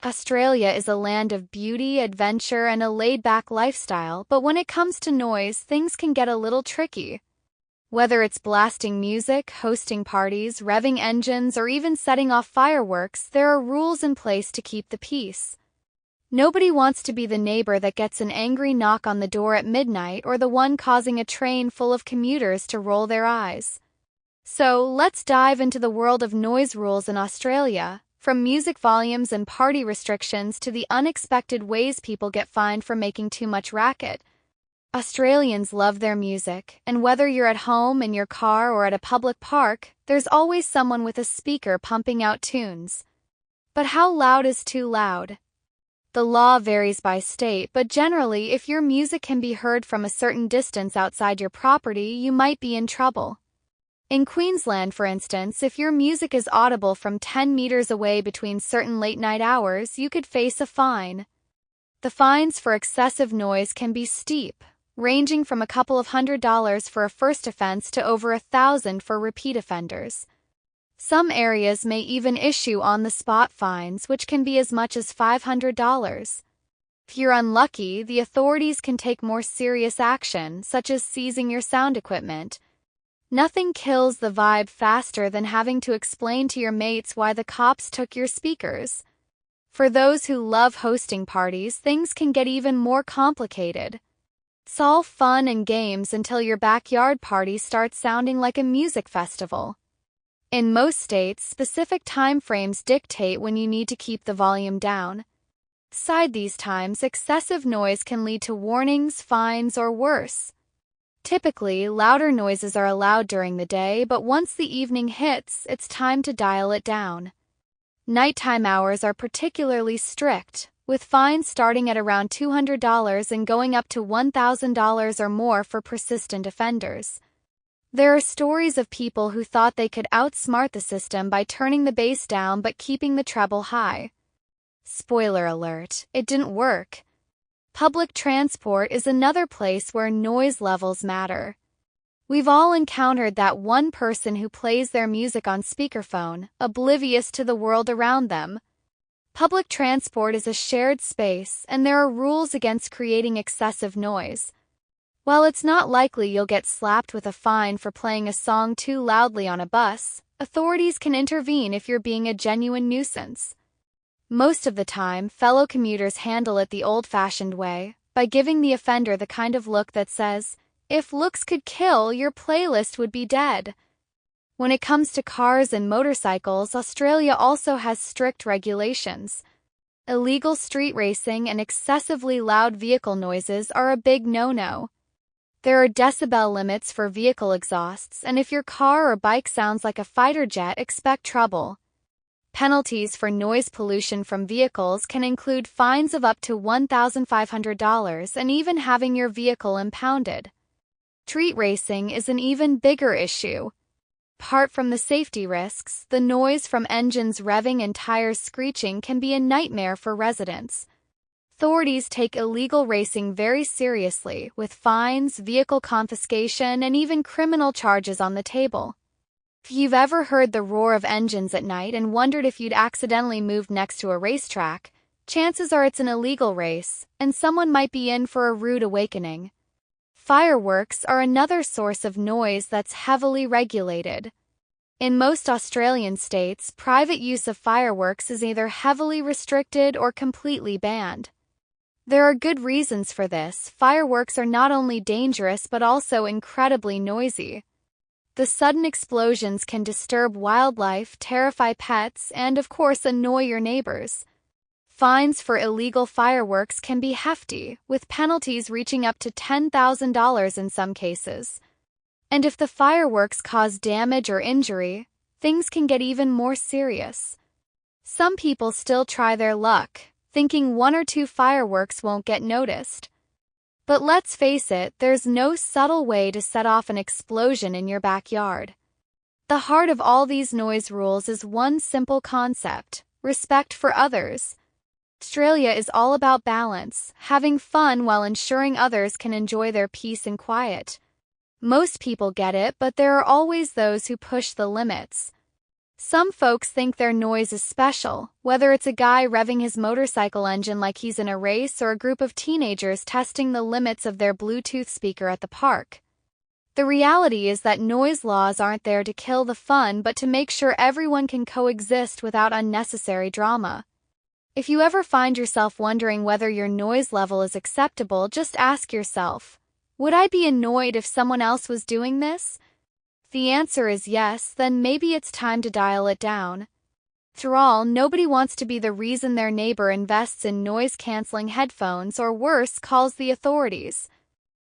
Australia is a land of beauty, adventure, and a laid-back lifestyle, but when it comes to noise, things can get a little tricky. Whether it's blasting music, hosting parties, revving engines, or even setting off fireworks, there are rules in place to keep the peace. Nobody wants to be the neighbor that gets an angry knock on the door at midnight or the one causing a train full of commuters to roll their eyes. So, let's dive into the world of noise rules in Australia, from music volumes and party restrictions to the unexpected ways people get fined for making too much racket. Australians love their music, and whether you're at home, in your car, or at a public park, there's always someone with a speaker pumping out tunes. But how loud is too loud? The law varies by state, but generally, if your music can be heard from a certain distance outside your property, you might be in trouble. In Queensland, for instance, if your music is audible from 10 meters away between certain late-night hours, you could face a fine. The fines for excessive noise can be steep, ranging from a couple of $100s for a first offense to over $1,000 for repeat offenders. Some areas may even issue on-the-spot fines, which can be as much as $500. If you're unlucky, the authorities can take more serious action, such as seizing your sound equipment. Nothing kills the vibe faster than having to explain to your mates why the cops took your speakers. For those who love hosting parties, things can get even more complicated. It's all fun and games until your backyard party starts sounding like a music festival. In most states, specific time frames dictate when you need to keep the volume down. Beside these times, excessive noise can lead to warnings, fines, or worse. Typically, louder noises are allowed during the day, but once the evening hits, it's time to dial it down. Nighttime hours are particularly strict, with fines starting at around $200 and going up to $1,000 or more for persistent offenders. There are stories of people who thought they could outsmart the system by turning the bass down but keeping the treble high. Spoiler alert, it didn't work. Public transport is another place where noise levels matter. We've all encountered that one person who plays their music on speakerphone, oblivious to the world around them. Public transport is a shared space, and there are rules against creating excessive noise. While it's not likely you'll get slapped with a fine for playing a song too loudly on a bus, authorities can intervene if you're being a genuine nuisance. Most of the time, fellow commuters handle it the old-fashioned way, by giving the offender the kind of look that says, "If looks could kill, your playlist would be dead." When it comes to cars and motorcycles, Australia also has strict regulations. Illegal street racing and excessively loud vehicle noises are a big no-no. There are decibel limits for vehicle exhausts, and if your car or bike sounds like a fighter jet, expect trouble. Penalties for noise pollution from vehicles can include fines of up to $1,500 and even having your vehicle impounded. Street racing is an even bigger issue. Apart from the safety risks, the noise from engines revving and tires screeching can be a nightmare for residents. Authorities take illegal racing very seriously, with fines, vehicle confiscation, and even criminal charges on the table. If you've ever heard the roar of engines at night and wondered if you'd accidentally moved next to a racetrack, chances are it's an illegal race, and someone might be in for a rude awakening. Fireworks are another source of noise that's heavily regulated. In most Australian states, private use of fireworks is either heavily restricted or completely banned. There are good reasons for this. Fireworks are not only dangerous but also incredibly noisy. The sudden explosions can disturb wildlife, terrify pets, and of course annoy your neighbors. Fines for illegal fireworks can be hefty, with penalties reaching up to $10,000 in some cases. And if the fireworks cause damage or injury, things can get even more serious. Some people still try their luck, thinking one or two fireworks won't get noticed. But let's face it, there's no subtle way to set off an explosion in your backyard. The heart of all these noise rules is one simple concept: respect for others. Australia is all about balance, having fun while ensuring others can enjoy their peace and quiet. Most people get it, but there are always those who push the limits. Some folks think their noise is special, whether it's a guy revving his motorcycle engine like he's in a race or a group of teenagers testing the limits of their Bluetooth speaker at the park. The reality is that noise laws aren't there to kill the fun but to make sure everyone can coexist without unnecessary drama. If you ever find yourself wondering whether your noise level is acceptable, just ask yourself, would I be annoyed if someone else was doing this? If the answer is yes, then maybe it's time to dial it down. After all, nobody wants to be the reason their neighbor invests in noise-canceling headphones or worse, calls the authorities.